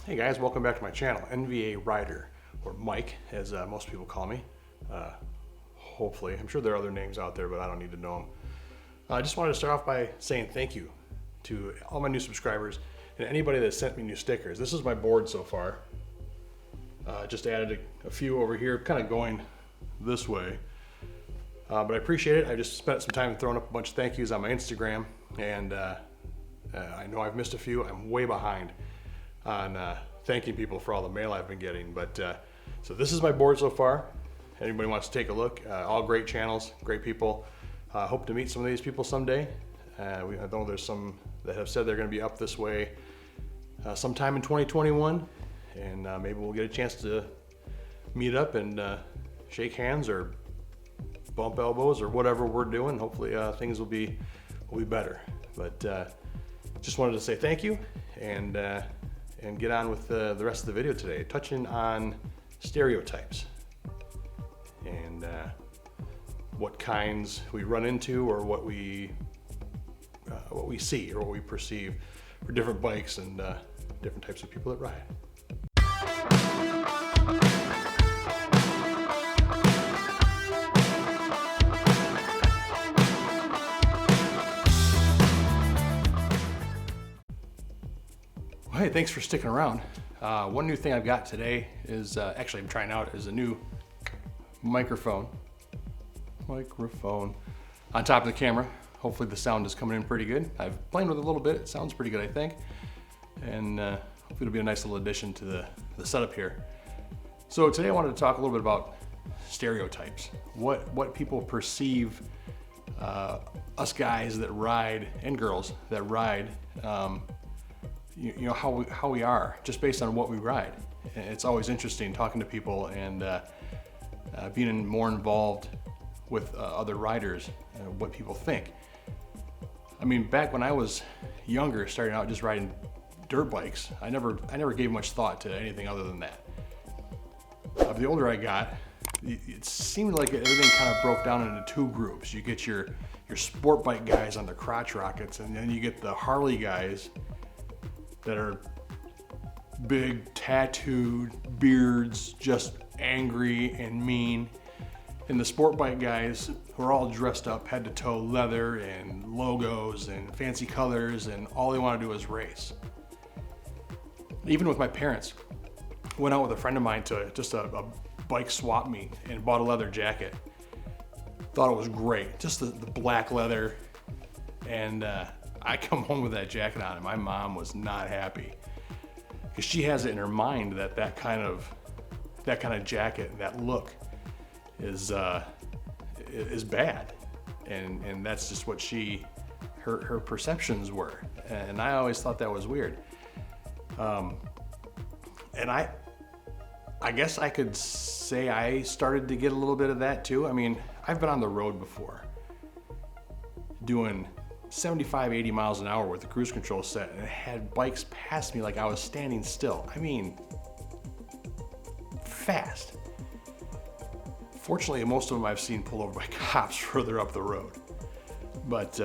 Hey guys, welcome back to my channel, NVA Rider, or Mike, as most people call me. Hopefully, I'm sure there are other names out there, but I don't need to know them. I just wanted to start off by saying thank you to all my new subscribers and anybody that sent me new stickers. This is my board so far. Just added a few over here, kind of going this way. But I appreciate it. I just spent some time throwing up a bunch of thank yous on my Instagram, and I know I've missed a few. I'm way behind on thanking people for all the mail I've been getting. But so this is my board so far. Anybody wants to take a look, all great channels, great people. Hope to meet some of these people someday. I know there's some that have said they're going to be up this way sometime in 2021, and maybe we'll get a chance to meet up and shake hands or bump elbows or whatever we're doing. Hopefully things will be better. But just wanted to say thank you and get on with the rest of the video today, touching on stereotypes and what kinds we run into, or what we see or what we perceive for different bikes and different types of people that ride. Hey, thanks for sticking around. One new thing I've got today is, actually I'm trying out, is a new microphone on top of the camera. Hopefully the sound is coming in pretty good. I've played with it a little bit. It sounds pretty good, I think. And hopefully it'll be a nice little addition to the setup here. So today I wanted to talk a little bit about stereotypes. What people perceive us guys that ride, and girls that ride, you know, how we are, just based on what we ride. It's always interesting talking to people and being more involved with other riders, what people think. I mean, back when I was younger, starting out just riding dirt bikes, I never gave much thought to anything other than that. The older I got, it seemed like everything kind of broke down into two groups. You get your sport bike guys on the crotch rockets, and then you get the Harley guys that are big, tattooed, beards, just angry and mean. And the sport bike guys who are all dressed up head to toe, leather and logos and fancy colors, and all they want to do is race. Even with my parents, went out with a friend of mine to just a bike swap meet and bought a leather jacket. Thought it was great, just the black leather. And I come home with that jacket on, and my mom was not happy, because she has it in her mind that kind of jacket, that look is bad, and that's just what her perceptions were, and I always thought that was weird. And I guess I could say I started to get a little bit of that too. I mean, I've been on the road before doing 75, 80 miles an hour with the cruise control set, and it had bikes past me like I was standing still. I mean, fast. Fortunately, most of them I've seen pulled over by cops further up the road. But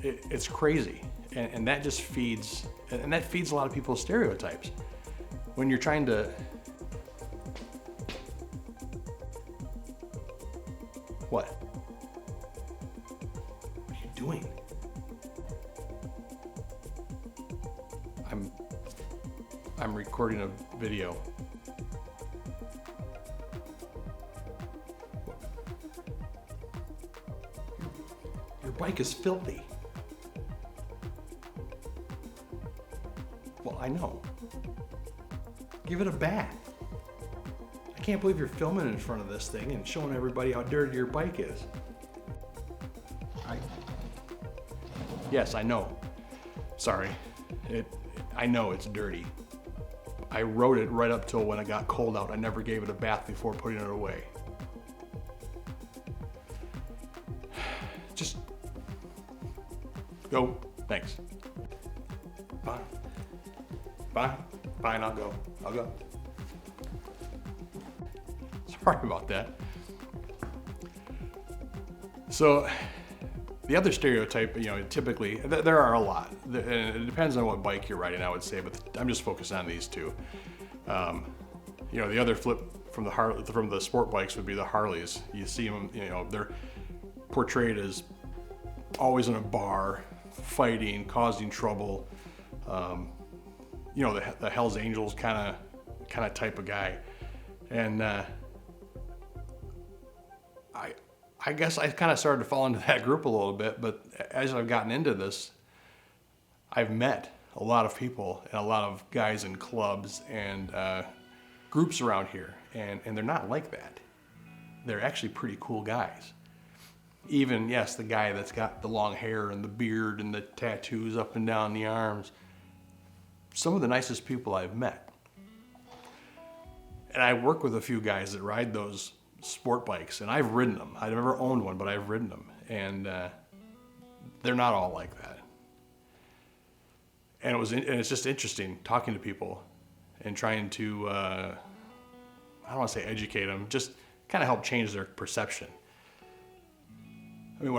it's crazy, and that just feeds a lot of people's stereotypes. When you're trying to, what are you doing? I'm recording a video. Your bike is filthy. Well, I know. Give it a bath. I can't believe you're filming in front of this thing and showing everybody how dirty your bike is. Yes, I know. Sorry. I know it's dirty. I rode it right up till when it got cold out. I never gave it a bath before putting it away. Just go. Thanks. Fine, I'll go. Sorry about that. So The other stereotype, typically, there are a lot. And it depends on what bike you're riding, I would say, but I'm just focused on these two. The other flip from the sport bikes would be the Harleys. You see them, they're portrayed as always in a bar, fighting, causing trouble. The Hell's Angels kind of type of guy. And I guess I kind of started to fall into that group a little bit, but as I've gotten into this, I've met a lot of people and a lot of guys in clubs and groups around here, and they're not like that. They're actually pretty cool guys. Even, yes, the guy that's got the long hair and the beard and the tattoos up and down the arms. Some of the nicest people I've met. And I work with a few guys that ride those sport bikes, and I've ridden them. I've never owned one, but I've ridden them, and they're not all like that. And it's just interesting talking to people and trying to I don't want to say educate them, just kind of help change their perception. I mean,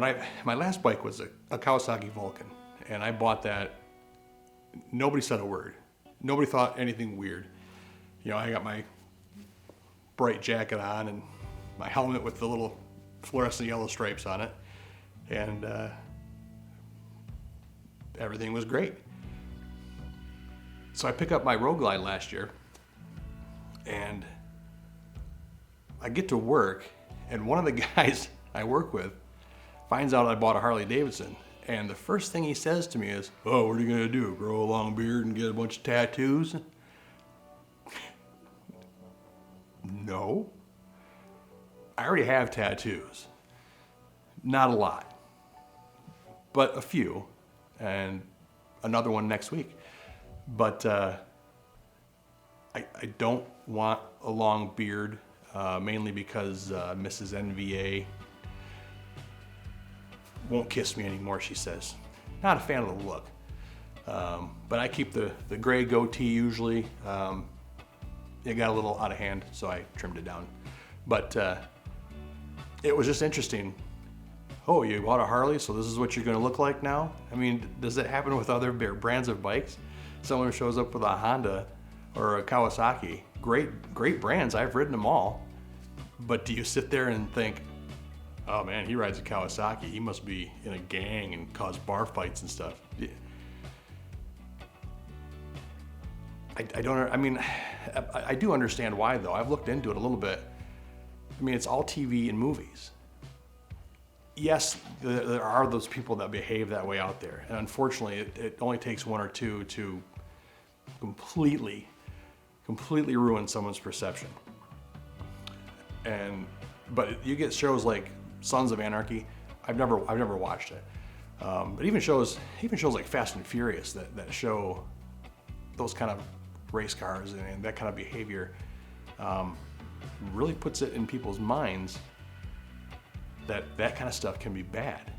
my last bike was a Kawasaki Vulcan, and I bought that. Nobody said a word. Nobody thought anything weird. I got my bright jacket on and my helmet with the little fluorescent yellow stripes on it, and everything was great. So I picked up my Road Glide last year, and I get to work, and one of the guys I work with finds out I bought a Harley Davidson, and the first thing he says to me is, "Oh, what are you gonna do? Grow a long beard and get a bunch of tattoos?" No. I already have tattoos. Not a lot, but a few, and another one next week. But I don't want a long beard, mainly because Mrs. NVA won't kiss me anymore, she says. Not a fan of the look. But I keep the gray goatee usually. It got a little out of hand, so I trimmed it down. But it was just interesting. Oh, you bought a Harley, so this is what you're gonna look like now? I mean, does that happen with other brands of bikes? Someone shows up with a Honda or a Kawasaki. Great brands, I've ridden them all. But do you sit there and think, oh man, he rides a Kawasaki, he must be in a gang and cause bar fights and stuff? I do understand why though. I've looked into it a little bit. I mean, it's all TV and movies. Yes, there are those people that behave that way out there. And unfortunately, it only takes one or two to completely ruin someone's perception. But you get shows like Sons of Anarchy. I've never watched it. But even shows like Fast and Furious that show those kind of race cars and that kind of behavior really puts it in people's minds that kind of stuff can be bad,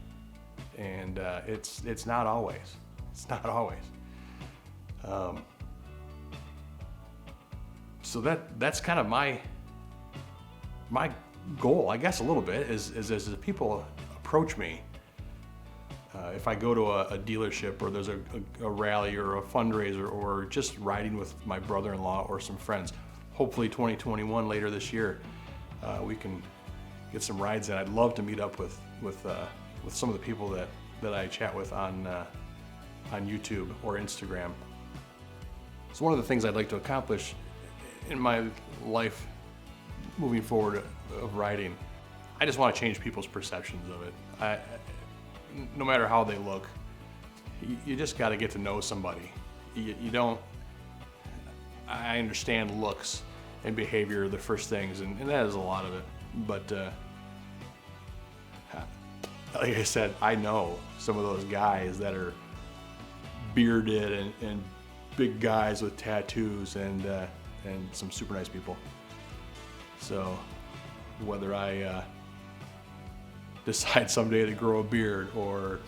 and it's not always. It's not always. So that's kind of my goal, I guess, a little bit is as people approach me. If I go to a dealership or there's a rally or a fundraiser or just riding with my brother-in-law or some friends, hopefully 2021 later this year, we can get some rides in. I'd love to meet up with some of the people that I chat with on YouTube or Instagram. So one of the things I'd like to accomplish in my life moving forward of riding, I just want to change people's perceptions of it. No matter how they look, you just got to get to know somebody. You don't. I understand looks and behavior are the first things, and that is a lot of it. But like I said, I know some of those guys that are bearded and big guys with tattoos and some super nice people. So whether I decide someday to grow a beard or,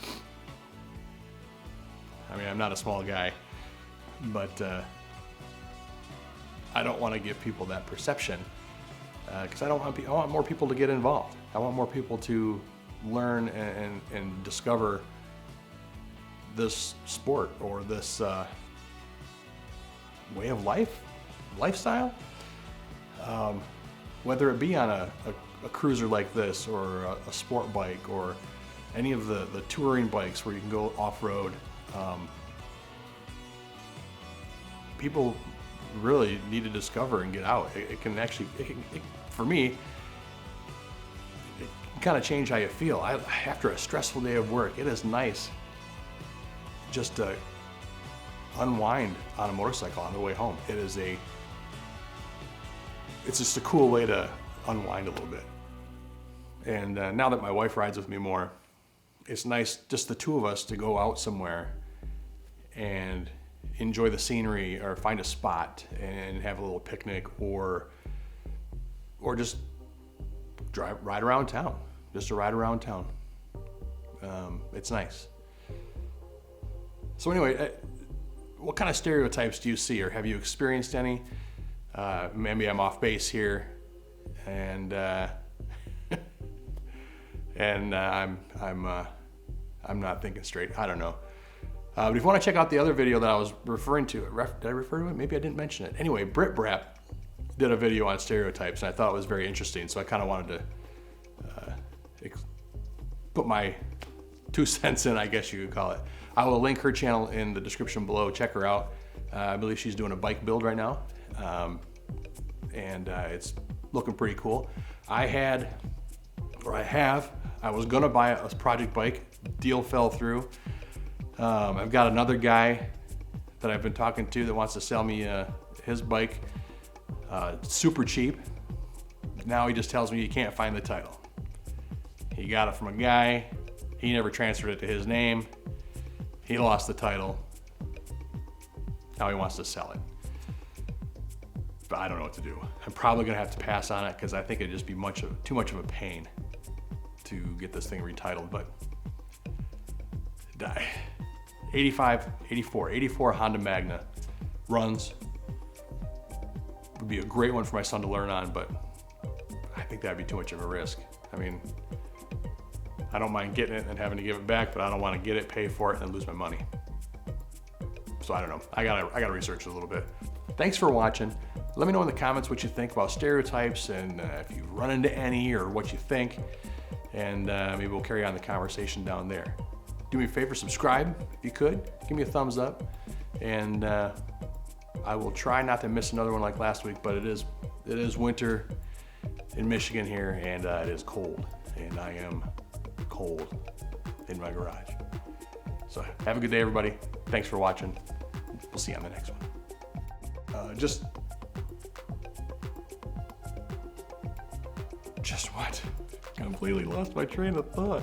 I mean, I'm not a small guy, but I don't want to give people that perception because I want more people to get involved. I want more people to learn and discover this sport or this way of lifestyle. Whether it be on a cruiser like this or a sport bike or any of the touring bikes where you can go off-road. People really need to discover and get out. It can actually, for me, it can kind of change how you feel. After a stressful day of work, it is nice just to unwind on a motorcycle on the way home. It's just a cool way to unwind a little bit. And now that my wife rides with me more, it's nice just the two of us to go out somewhere and enjoy the scenery or find a spot and have a little picnic or just ride around town. Just to ride around town. It's nice. So anyway, what kind of stereotypes do you see, or have you experienced any? Maybe I'm off base here, and I'm not thinking straight. I don't know. But if you want to check out the other video that I was referring to, did I refer to it? Maybe I didn't mention it. Anyway, BrittBraap did a video on stereotypes, and I thought it was very interesting. So I kind of wanted to put my 2 cents in, I guess you could call it. I will link her channel in the description below. Check her out. I believe she's doing a bike build right now, and it's looking pretty cool. I was gonna buy a project bike. Deal fell through. I've got another guy that I've been talking to that wants to sell me his bike super cheap. Now he just tells me he can't find the title. He got it from a guy. He never transferred it to his name. He lost the title. Now he wants to sell it. But I don't know what to do. I'm probably gonna have to pass on it because I think it'd just be too much of a pain to get this thing retitled. But 84 Honda Magna runs. Would be a great one for my son to learn on, but I think that'd be too much of a risk. I mean, I don't mind getting it and having to give it back, but I don't want to get it, pay for it, and lose my money. So I don't know. I gotta research it a little bit. Thanks for watching. Let me know in the comments what you think about stereotypes and if you've run into any or what you think, and maybe we'll carry on the conversation down there. Do me a favor, subscribe if you could. Give me a thumbs up, and I will try not to miss another one like last week. But it is winter in Michigan here, and it is cold, and I am cold in my garage. So have a good day, everybody. Thanks for watching. We'll see you on the next one. Just what? Completely lost my train of thought.